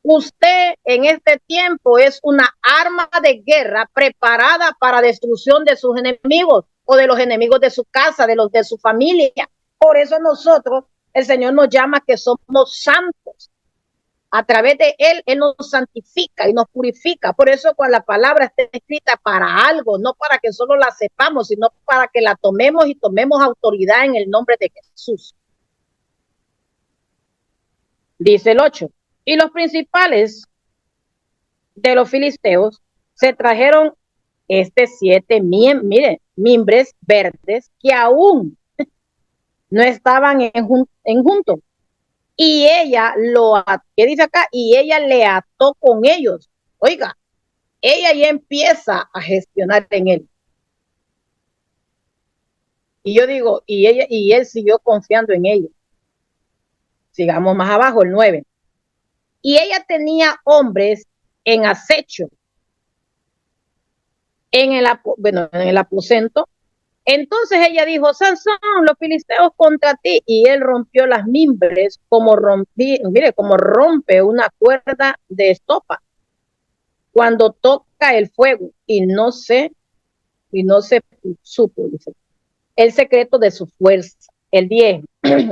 Usted en este tiempo es una arma de guerra preparada para destrucción de sus enemigos o de los enemigos de su casa, de los de su familia. Por eso nosotros, el Señor nos llama que somos santos. A través de Él nos santifica y nos purifica. Por eso cuando la palabra está escrita para algo, no para que solo la sepamos, sino para que la tomemos y tomemos autoridad en el nombre de Jesús. Dice el 8. Y los principales de los filisteos se trajeron 7 mimbres verdes que aún no estaban en junto. Y ella ¿qué dice acá? Y ella le ató con ellos. Oiga, ella ya empieza a gestionar en él. Y yo digo, y él siguió confiando en ella. Sigamos más abajo, el 9. Y ella tenía hombres en acecho en el aposento. Entonces ella dijo: Sansón, los filisteos contra ti. Y él rompió las mimbres como rompe una cuerda de estopa cuando toca el fuego, y no se supo, dice, el secreto de su fuerza. El 10.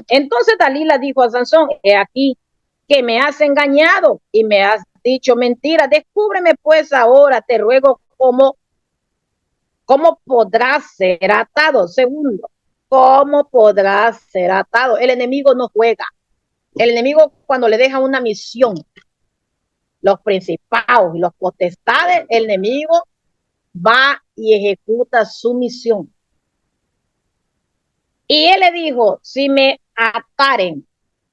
Entonces Dalila dijo a Sansón: he aquí que me has engañado y me has dicho mentira. Descúbreme pues ahora, te ruego, ¿cómo podrás ser atado? Segundo, ¿cómo podrás ser atado? El enemigo no juega. El enemigo, cuando le deja una misión, los principados y los potestades, el enemigo va y ejecuta su misión. Y él le dijo: si me ataren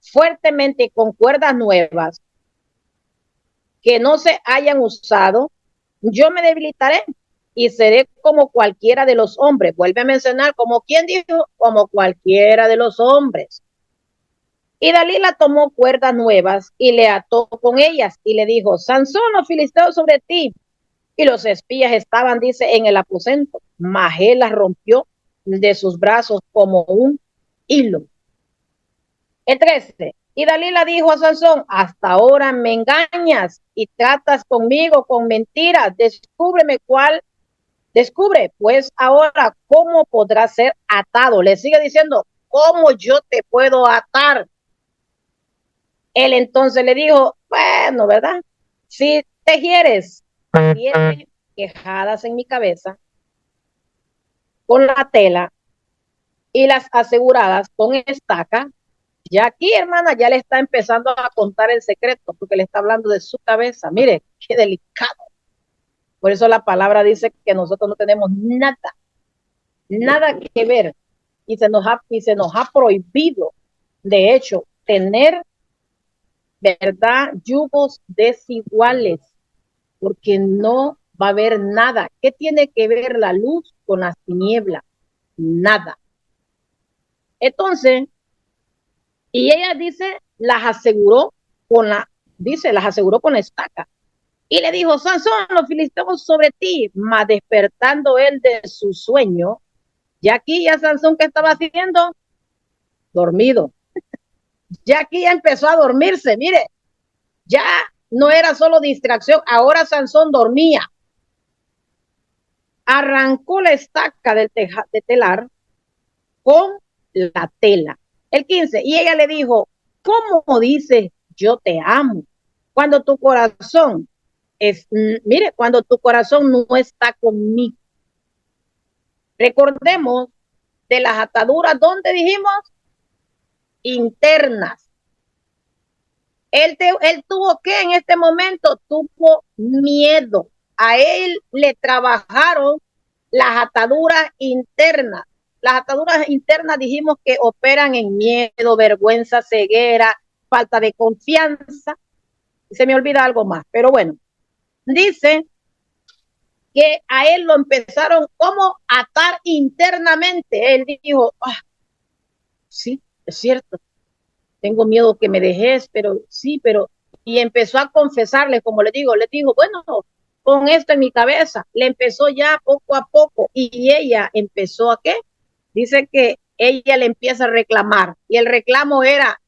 fuertemente con cuerdas nuevas que no se hayan usado, yo me debilitaré y seré como cualquiera de los hombres. Vuelve a mencionar, como quien dijo, como cualquiera de los hombres. Y Dalila tomó cuerdas nuevas y le ató con ellas y le dijo: Sansón, los filisteos sobre ti. Y los espías estaban, dice, en el aposento, mas él las rompió de sus brazos como un hilo. El 13. Y Dalila dijo a Sansón: hasta ahora me engañas y tratas conmigo con mentiras. Descubre pues ahora cómo podrá ser atado. Le sigue diciendo: ¿cómo yo te puedo atar? Él entonces le dijo: bueno, ¿verdad? Si tejieres 7 quejadas en mi cabeza con la tela y las aseguradas con estaca. Ya aquí, hermana, ya le está empezando a contar el secreto, porque le está hablando de su cabeza. Mire, qué delicado. Por eso la palabra dice que nosotros no tenemos nada que ver, y se nos ha prohibido, de hecho, tener, ¿verdad?, yugos desiguales, porque no va a haber nada. ¿Qué tiene que ver la luz con las tinieblas? Nada. Entonces, y ella dice, las aseguró las aseguró con la estaca. Y le dijo: Sansón, los filisteos sobre ti. Mas despertando él de su sueño, ya aquí ya Sansón, ¿qué estaba haciendo? Dormido. Ya aquí ya empezó a dormirse, mire. Ya no era solo distracción, ahora Sansón dormía. Arrancó la estaca de telar con la tela. El 15. Y ella le dijo: ¿cómo dices yo te amo? Cuando tu corazón cuando tu corazón no está conmigo. Recordemos de las ataduras, ¿dónde dijimos? Internas. Él tuvo que en este momento, tuvo miedo. A él le trabajaron las ataduras internas. Las ataduras internas dijimos que operan en miedo, vergüenza, ceguera, falta de confianza. Se me olvida algo más, pero bueno. Dice que a él lo empezaron como a atar internamente. Él dijo: sí, es cierto, tengo miedo que me dejes, pero sí, pero y empezó a confesarle, como le dijo, bueno, con esto en mi cabeza, le empezó ya poco a poco y ella empezó a qué, dice que ella le empieza a reclamar y el reclamo era,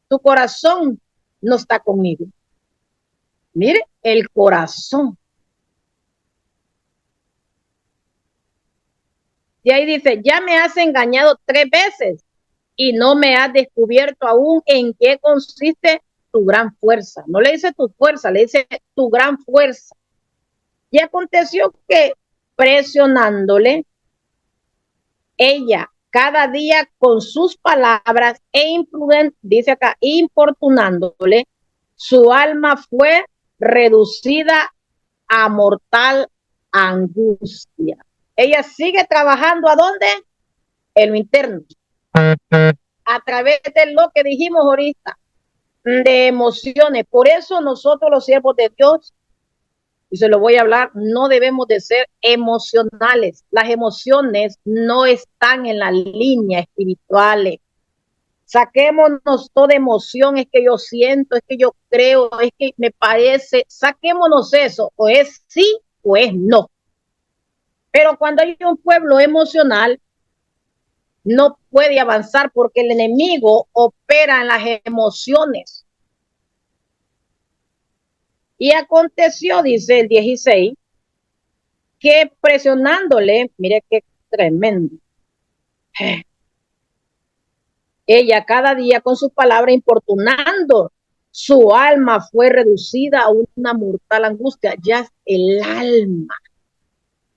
tu corazón no está conmigo. Mire, el corazón. Y ahí dice, ya me has engañado 3 veces y no me has descubierto aún en qué consiste tu gran fuerza. No le dice tu fuerza, le dice tu gran fuerza. Y aconteció que presionándole, ella cada día con sus palabras e imprudente, dice acá, importunándole, su alma fue reducida a mortal angustia. Ella sigue trabajando ¿a dónde? En lo interno. A través de lo que dijimos ahorita, de emociones. Por eso nosotros los siervos de Dios, y se lo voy a hablar, no debemos de ser emocionales. Las emociones no están en la línea espiritual. Saquémonos toda emoción, es que yo siento, es que yo creo, es que me parece, saquémonos eso, o es sí o es no. Pero cuando hay un pueblo emocional, no puede avanzar porque el enemigo opera en las emociones. Y aconteció, dice el 16, que presionándole, mire qué tremendo, ella cada día con sus palabras importunando, su alma fue reducida a una mortal angustia, ya el alma.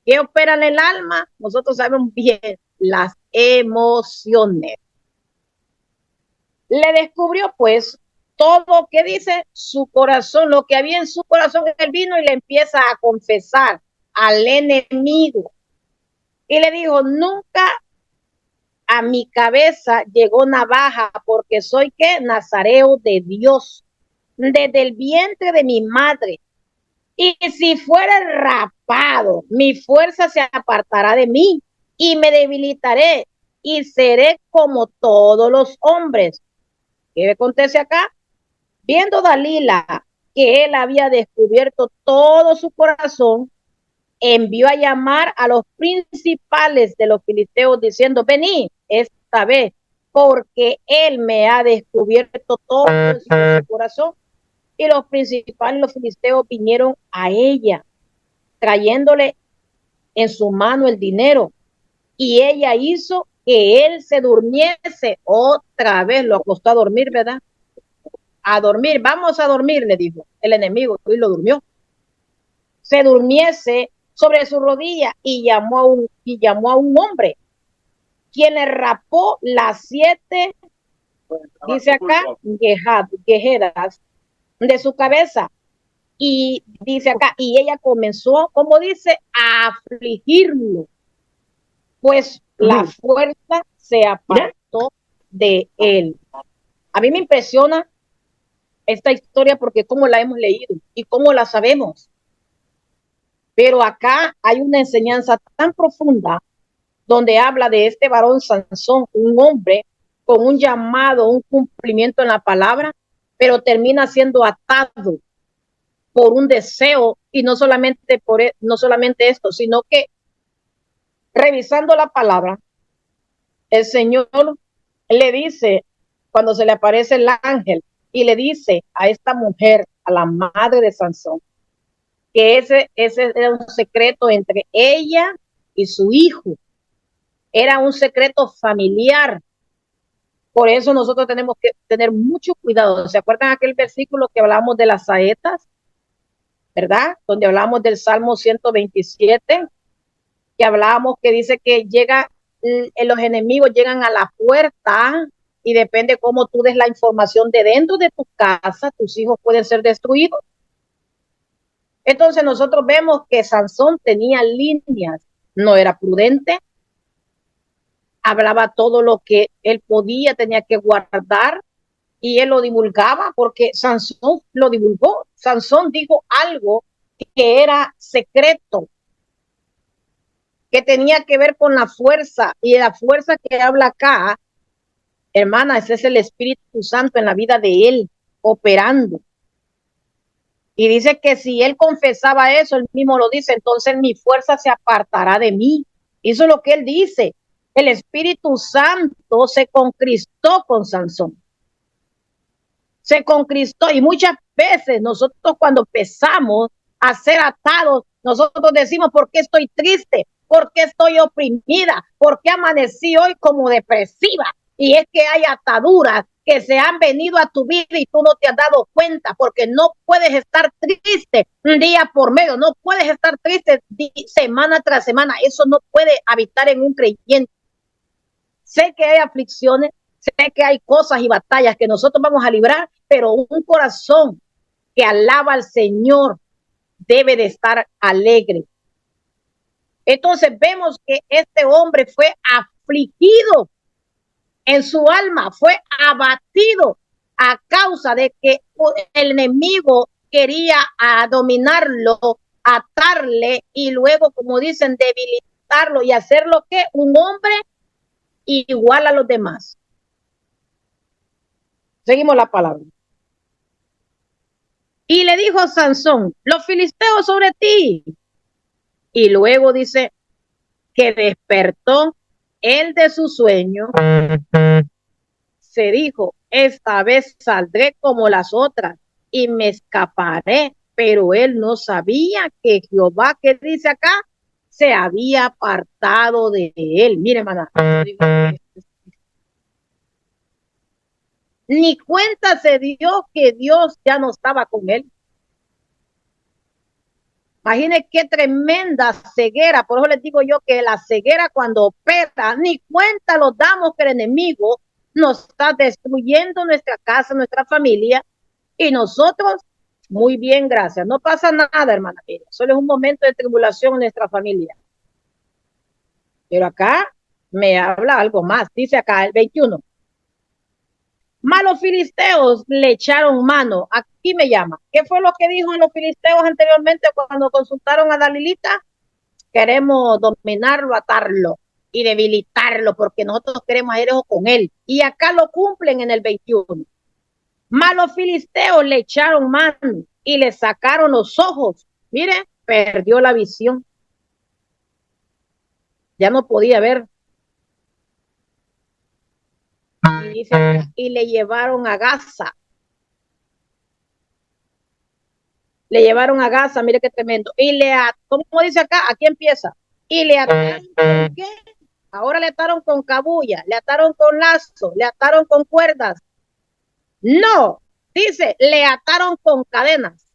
¿Qué opera en el alma? Nosotros sabemos bien, las emociones. Le descubrió pues todo, ¿qué dice? Su corazón, lo que había en su corazón, él vino y le empieza a confesar al enemigo. Y le dijo, nunca a mi cabeza llegó navaja porque soy ¿qué? Nazareo de Dios, desde el vientre de mi madre. Y si fuera rapado, mi fuerza se apartará de mí y me debilitaré y seré como todos los hombres. ¿Qué acontece acá? Viendo Dalila que él había descubierto todo su corazón, envió a llamar a los principales de los filisteos diciendo, vení esta vez, porque él me ha descubierto todo su corazón. Y los principales, los filisteos, vinieron a ella, trayéndole en su mano el dinero. Y ella hizo que él se durmiese. Otra vez lo acostó a dormir, ¿verdad? A dormir, vamos a dormir, le dijo el enemigo, y lo durmió. Se durmiese sobre su rodilla y llamó a un hombre, quien le rapó las 7, dice acá, quejedas de su cabeza. Y dice acá, y ella comenzó, como dice, a afligirlo, pues la fuerza se apartó de él. A mí me impresiona esta historia porque cómo la hemos leído y cómo la sabemos. Pero acá hay una enseñanza tan profunda donde habla de este varón Sansón, un hombre con un llamado, un cumplimiento en la palabra, pero termina siendo atado por un deseo y no solamente no solamente esto, sino que revisando la palabra, el Señor le dice cuando se le aparece el ángel y le dice a esta mujer, a la madre de Sansón, que ese era un secreto entre ella y su hijo. Era un secreto familiar. Por eso nosotros tenemos que tener mucho cuidado. ¿Se acuerdan aquel versículo que hablamos de las saetas? ¿Verdad? Donde hablamos del Salmo 127, que hablábamos que dice que los enemigos llegan a la puerta y depende cómo tú des la información de dentro de tu casa, tus hijos pueden ser destruidos. Entonces nosotros vemos que Sansón tenía líneas, no era prudente, hablaba todo lo que él podía, tenía que guardar y él lo divulgaba porque Sansón lo divulgó. Sansón dijo algo que era secreto, que tenía que ver con la fuerza y la fuerza que habla acá, hermana, ese es el Espíritu Santo en la vida de él operando. Y dice que si él confesaba eso, él mismo lo dice, entonces mi fuerza se apartará de mí. Eso es lo que él dice. El Espíritu Santo se concristó con Sansón. Se concristó y muchas veces nosotros cuando empezamos a ser atados, nosotros decimos, ¿por qué estoy triste? ¿Por qué estoy oprimida? ¿Por qué amanecí hoy como depresiva? Y es que hay ataduras que se han venido a tu vida y tú no te has dado cuenta, porque no puedes estar triste un día por medio, no puedes estar triste semana tras semana. Eso no puede habitar en un creyente. Sé que hay aflicciones, sé que hay cosas y batallas que nosotros vamos a librar, pero un corazón que alaba al Señor debe de estar alegre. Entonces vemos que este hombre fue afligido en su alma, fue abatido a causa de que el enemigo quería dominarlo, atarle y luego, como dicen, debilitarlo y hacerlo que un hombre igual a los demás. Seguimos la palabra. Y le dijo a Sansón, los filisteos sobre ti. Y luego dice que despertó él de su sueño. Se dijo, esta vez saldré como las otras y me escaparé. Pero él no sabía que Jehová, que dice acá, se había apartado de él. Mire, hermana, ni cuenta se dio que Dios ya no estaba con él. Imagine qué tremenda ceguera. Por eso les digo yo que la ceguera cuando opera, ni cuenta nos damos que el enemigo nos está destruyendo nuestra casa, nuestra familia, y nosotros, muy bien, gracias. No pasa nada, hermana. Solo es un momento de tribulación en nuestra familia. Pero acá me habla algo más. Dice acá el 21. Malos filisteos le echaron mano. Aquí me llama. ¿Qué fue lo que dijo los filisteos anteriormente cuando consultaron a Dalilita? Queremos dominarlo, atarlo y debilitarlo porque nosotros queremos hacer eso con él. Y acá lo cumplen en el 21. Malos filisteos le echaron mano y le sacaron los ojos. Mire, perdió la visión. Ya no podía ver. Y, dice, y le llevaron a Gaza. Le llevaron a Gaza, mire qué tremendo. Y ¿cómo dice acá? Aquí empieza. Y le ataron con qué? Ahora le ataron con cabulla, le ataron con lazo, le ataron con cuerdas. No, dice, le ataron con cadenas.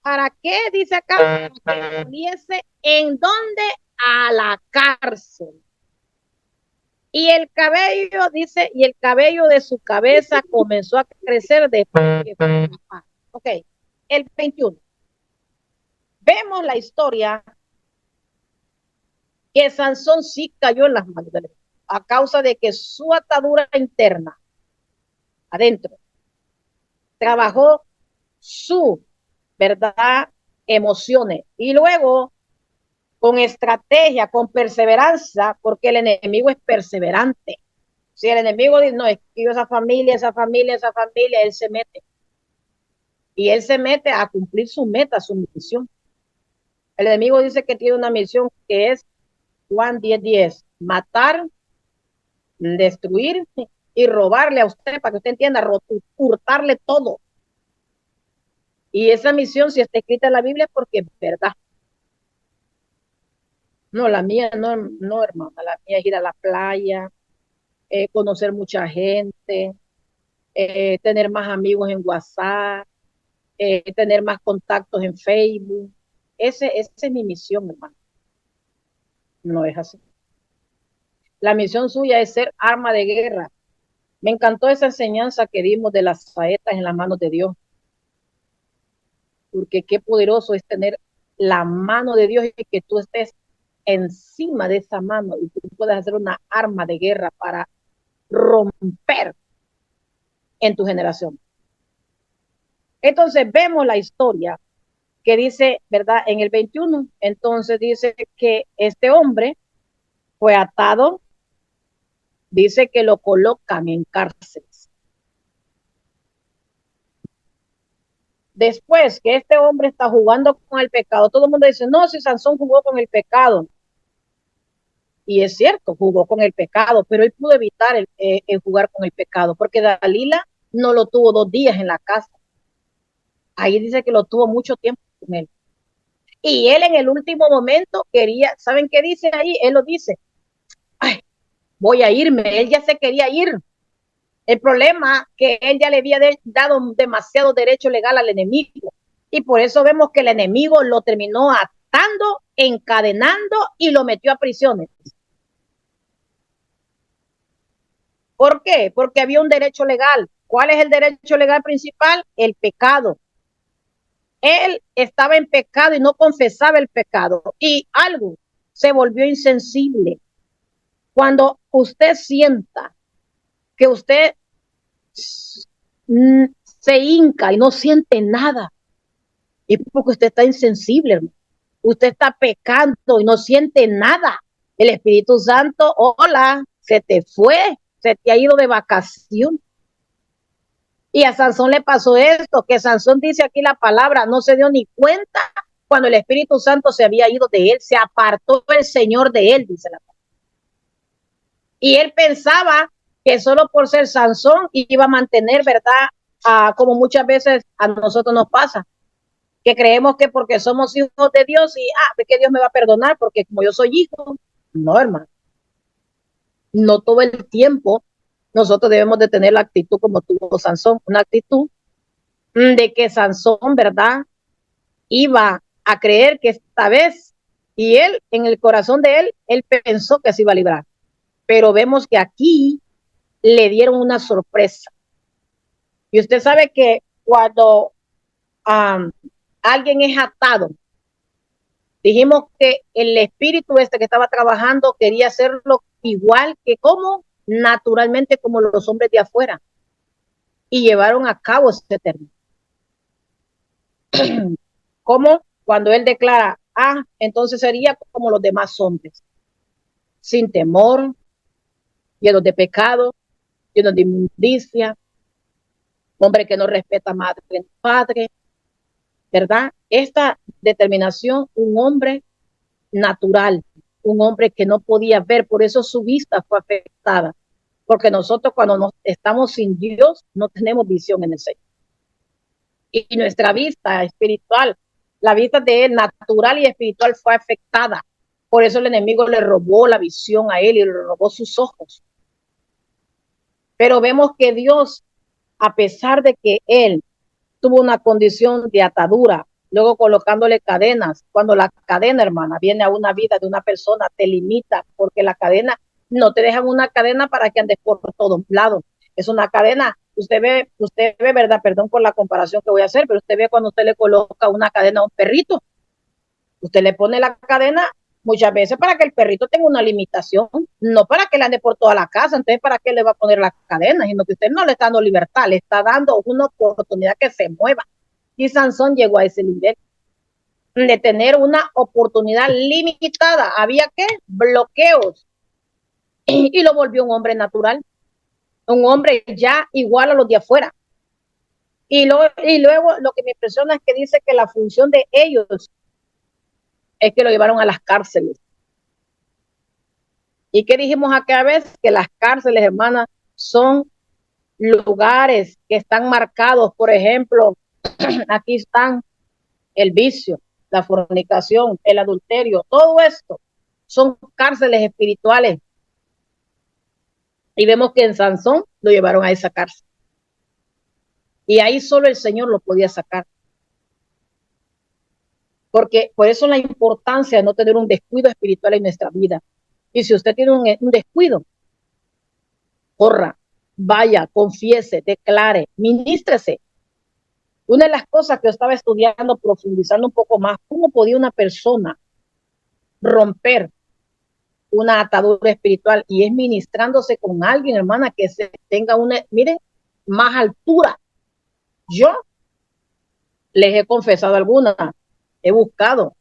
¿Para qué? Dice acá, para que volviese en dónde? A la cárcel. Y el cabello, dice, y el cabello de su cabeza comenzó a crecer después que fue papá. Ok, el 21. Vemos la historia que Sansón sí cayó en las manos del enemigo a causa de que su atadura interna, adentro, trabajó su, ¿verdad?, emociones. Y luego, con estrategia, con perseverancia, porque el enemigo es perseverante. Si el enemigo dice, no, es que esa familia, él se mete. Y él se mete a cumplir su meta, su misión. El enemigo dice que tiene una misión que es Juan 10:10, matar, destruir y robarle a usted, para que usted entienda, hurtarle todo. Y esa misión, si está escrita en la Biblia, es porque es verdad. No, la mía no, no, hermana, la mía es ir a la playa, conocer mucha gente, tener más amigos en WhatsApp, tener más contactos en Facebook. Esa es mi misión, hermano. No es así. La misión suya es ser arma de guerra. Me encantó esa enseñanza que dimos de las saetas en las manos de Dios, porque qué poderoso es tener la mano de Dios y que tú estés encima de esa mano y tú puedas hacer una arma de guerra para romper en tu generación. Entonces vemos la historia que dice, ¿verdad? En el 21, entonces dice que este hombre fue atado, dice que lo colocan en cárceles. después que este hombre está jugando con el pecado, todo el mundo dice, no, si Sansón jugó con el pecado. Y es cierto, jugó con el pecado, pero él pudo evitar el jugar con el pecado, porque Dalila no lo tuvo 2 días en la casa. Ahí dice que lo tuvo mucho tiempo con él. Y él en el último momento quería, ¿saben qué dice ahí? Él lo dice, ay, voy a irme, él ya se quería ir. El problema que él ya le había dado demasiado derecho legal al enemigo. Y por eso vemos que el enemigo lo terminó atando, encadenando y lo metió a prisiones. ¿Por qué? Porque había un derecho legal. ¿Cuál es el derecho legal principal? El pecado. Él estaba en pecado y no confesaba el pecado. Y algo, se volvió insensible. Cuando usted sienta que usted se hinca y no siente nada, es porque usted está insensible, hermano. Usted está pecando y no siente nada. El Espíritu Santo, hola, se te fue, se te ha ido de vacación. Y a Sansón le pasó esto, que Sansón dice aquí la palabra, no se dio ni cuenta cuando el Espíritu Santo se había ido de él, se apartó el Señor de él, dice la palabra. Y él pensaba que solo por ser Sansón iba a mantener, ¿verdad? Como muchas veces a nosotros nos pasa, que creemos que porque somos hijos de Dios y que Dios me va a perdonar porque como yo soy hijo. No, hermano. No todo el tiempo nosotros debemos de tener la actitud como tuvo Sansón, una actitud de que Sansón, ¿verdad? Iba a creer que esta vez, y él, en el corazón de él pensó que se iba a librar. Pero vemos que aquí le dieron una sorpresa. Y usted sabe que cuando alguien es atado, dijimos que el espíritu este que estaba trabajando quería hacerlo igual que como naturalmente como los hombres de afuera. Y llevaron a cabo ese término. Como cuando él declara, entonces sería como los demás hombres, sin temor, llenos de pecado, llenos de inmundicia, hombre que no respeta madre ni padre, ¿verdad? Esta determinación, un hombre natural, un hombre que no podía ver, por eso su vista fue afectada, porque nosotros cuando estamos sin Dios no tenemos visión en el Señor. Y nuestra vista espiritual, la vista de él, natural y espiritual, fue afectada. Por eso el enemigo le robó la visión a él y le robó sus ojos. Pero vemos que Dios, a pesar de que él tuvo una condición de atadura, luego colocándole cadenas, cuando la cadena, hermana, viene a una vida de una persona, te limita, porque la cadena, no te dejan una cadena para que andes por todos lados. Es una cadena, usted ve, ¿verdad? Perdón por la comparación que voy a hacer, pero usted ve cuando usted le coloca una cadena a un perrito, usted le pone la cadena muchas veces para que el perrito tenga una limitación, no para que le ande por toda la casa, entonces para qué le va a poner la cadena, sino que usted no le está dando libertad, le está dando una oportunidad que se mueva. Y Sansón llegó a ese nivel de tener una oportunidad limitada. Había que bloqueos y lo volvió un hombre natural, un hombre ya igual a los de afuera. Y luego lo que me impresiona es que dice que la función de ellos es que lo llevaron a las cárceles. ¿Y qué dijimos aquella vez? Que las cárceles, hermanas, son lugares que están marcados, por ejemplo, aquí están el vicio, la fornicación, el adulterio, todo esto son cárceles espirituales. Y vemos que en Sansón lo llevaron a esa cárcel. Y ahí solo el Señor lo podía sacar. Porque por eso la importancia de no tener un descuido espiritual en nuestra vida. Y si usted tiene un descuido, corra, vaya, confiese, declare, ministrese. Una de las cosas que yo estaba estudiando, profundizando un poco más, ¿cómo podía una persona romper una atadura espiritual? Y es ministrándose con alguien, hermana, que se tenga miren, más altura. Yo les he confesado algunas, he buscado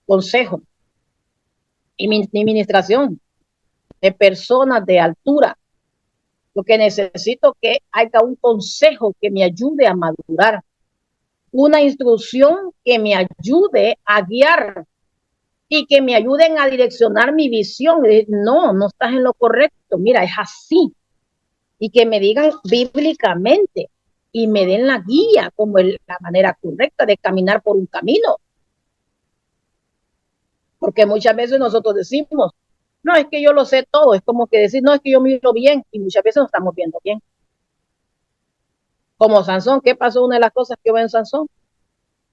consejo y ministración de personas de altura. Lo que necesito que haya un consejo que me ayude a madurar. una instrucción que me ayude a guiar y que me ayuden a direccionar mi visión. No, no estás en lo correcto, mira, es así. Y que me digan bíblicamente y me den la guía como la manera correcta de caminar por un camino. Porque muchas veces nosotros decimos, no, es que yo lo sé todo, es como que decir, no, es que yo miro bien, y muchas veces no estamos viendo bien. Como Sansón, ¿qué pasó? Una de las cosas que veo en Sansón.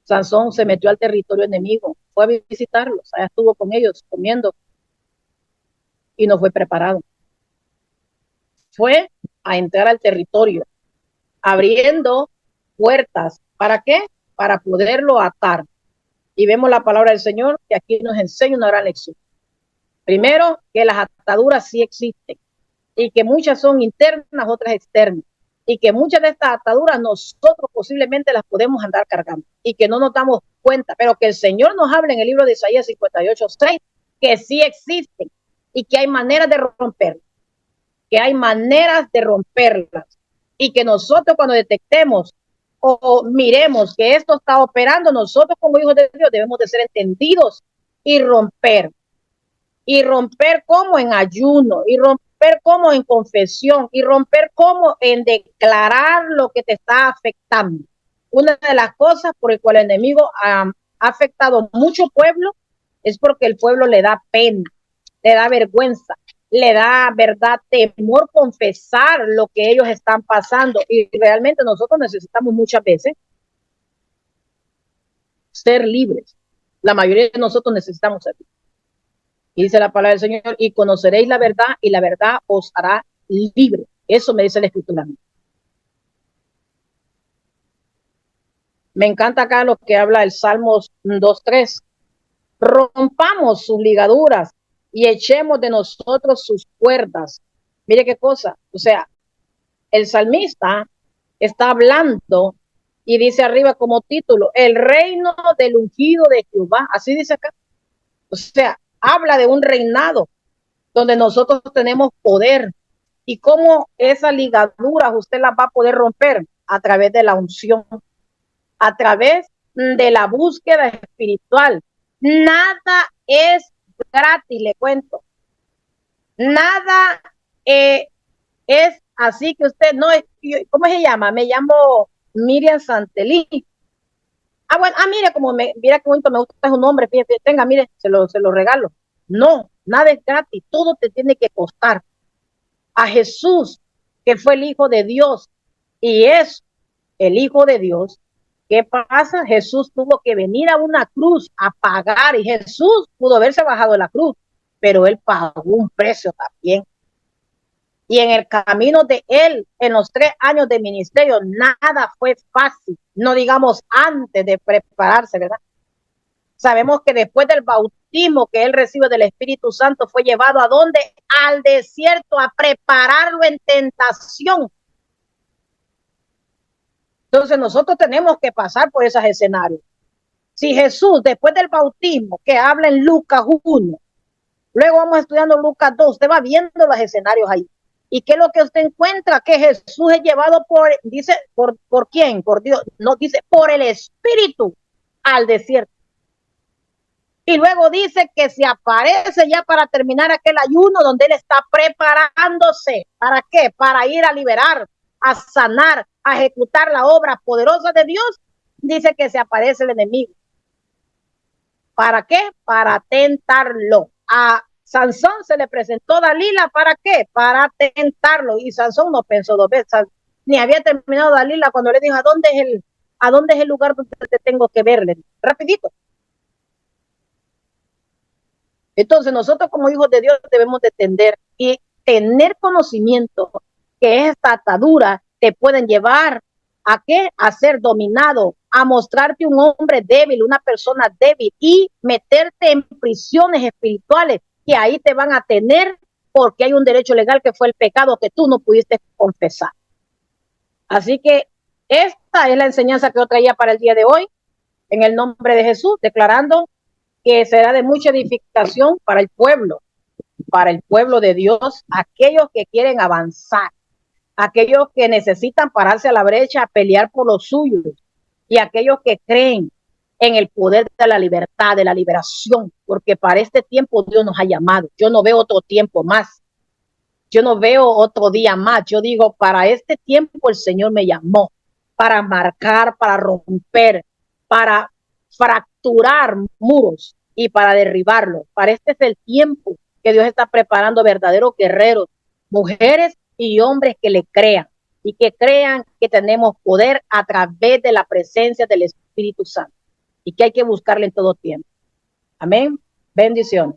Sansón se metió al territorio enemigo, fue a visitarlos, allá estuvo con ellos comiendo y no fue preparado. Fue a entrar al territorio, abriendo puertas. ¿Para qué? Para poderlo atar. Y vemos la palabra del Señor que aquí nos enseña una gran lección. Primero, que las ataduras sí existen y que muchas son internas, otras externas. Y que muchas de estas ataduras nosotros posiblemente las podemos andar cargando y que no nos damos cuenta, pero que el Señor nos habla en el libro de Isaías 58:6 que sí existen y que hay maneras de romperlas, que hay maneras de romperlas y que nosotros cuando detectemos o miremos que esto está operando, nosotros como hijos de Dios debemos de ser entendidos y romper. Y romper como en ayuno, y romper como en confesión, y romper como en declarar lo que te está afectando. Una de las cosas por el cual el enemigo ha afectado mucho pueblo es porque el pueblo le da pena, le da vergüenza, le da, verdad, temor confesar lo que ellos están pasando. Y realmente nosotros necesitamos muchas veces ser libres. La mayoría de nosotros necesitamos ser libres. Y dice la palabra del Señor, y conoceréis la verdad, y la verdad os hará libre. Eso me dice la Escritura. Me encanta acá lo que habla el Salmos 2:3. Rompamos sus ligaduras y echemos de nosotros sus cuerdas. Mire qué cosa. O sea, el salmista está hablando y dice arriba como título, el reino del ungido de Jehová. Así dice acá. O sea, habla de un reinado donde nosotros tenemos poder. ¿Y cómo esas ligaduras usted las va a poder romper? A través de la unción, a través de la búsqueda espiritual. Nada es gratis, le cuento. Nada es así que usted no es, ¿cómo se llama? Me llamo Miriam Santelí. Bueno, mire mira qué bonito me gusta su nombre, fíjate, tenga, mire, se lo regalo. No, nada es gratis, todo te tiene que costar. A Jesús, que fue el Hijo de Dios y es el Hijo de Dios, ¿qué pasa? Jesús tuvo que venir a una cruz a pagar y Jesús pudo haberse bajado de la cruz, pero él pagó un precio también. Y en el camino de él, en los 3 años de ministerio, nada fue fácil, no digamos antes de prepararse, ¿verdad? Sabemos que después del bautismo que él recibe del Espíritu Santo, fue llevado ¿a dónde? Al desierto, a prepararlo en tentación. Entonces nosotros tenemos que pasar por esos escenarios. Si Jesús, después del bautismo, que habla en Lucas 1, luego vamos estudiando Lucas 2, usted va viendo los escenarios ahí. ¿Y qué es lo que usted encuentra? Que Jesús es llevado dice, ¿por quién? Por Dios. No, dice, por el Espíritu al desierto. Y luego dice que se aparece ya para terminar aquel ayuno donde él está preparándose. ¿Para qué? Para ir a liberar, a sanar, a ejecutar la obra poderosa de Dios. Dice que se aparece el enemigo. ¿Para qué? Para tentarlo. A Sansón se le presentó Dalila, ¿para qué? Para tentarlo. Y Sansón no pensó 2 veces, ni había terminado Dalila cuando le dijo, ¿a dónde es el lugar donde te tengo que verle? Rapidito. Entonces nosotros como hijos de Dios debemos de entender y tener conocimiento que esta atadura te pueden llevar a qué? A ser dominado, a mostrarte un hombre débil, una persona débil y meterte en prisiones espirituales que ahí te van a tener porque hay un derecho legal que fue el pecado que tú no pudiste confesar. Así que esta es la enseñanza que yo traía para el día de hoy en el nombre de Jesús, declarando que será de mucha edificación para el pueblo de Dios, aquellos que quieren avanzar, aquellos que necesitan pararse a la brecha a pelear por los suyos, y aquellos que creen en el poder de la libertad, de la liberación, porque para este tiempo Dios nos ha llamado. Yo no veo otro tiempo más. Yo no veo otro día más. Yo digo, para este tiempo el Señor me llamó para marcar, para romper, para fracturar muros y para derribarlos. Para este es el tiempo que Dios está preparando verdaderos guerreros, mujeres y hombres que le crean y que crean que tenemos poder a través de la presencia del Espíritu Santo y que hay que buscarle en todo tiempo. Amén. Bendiciones.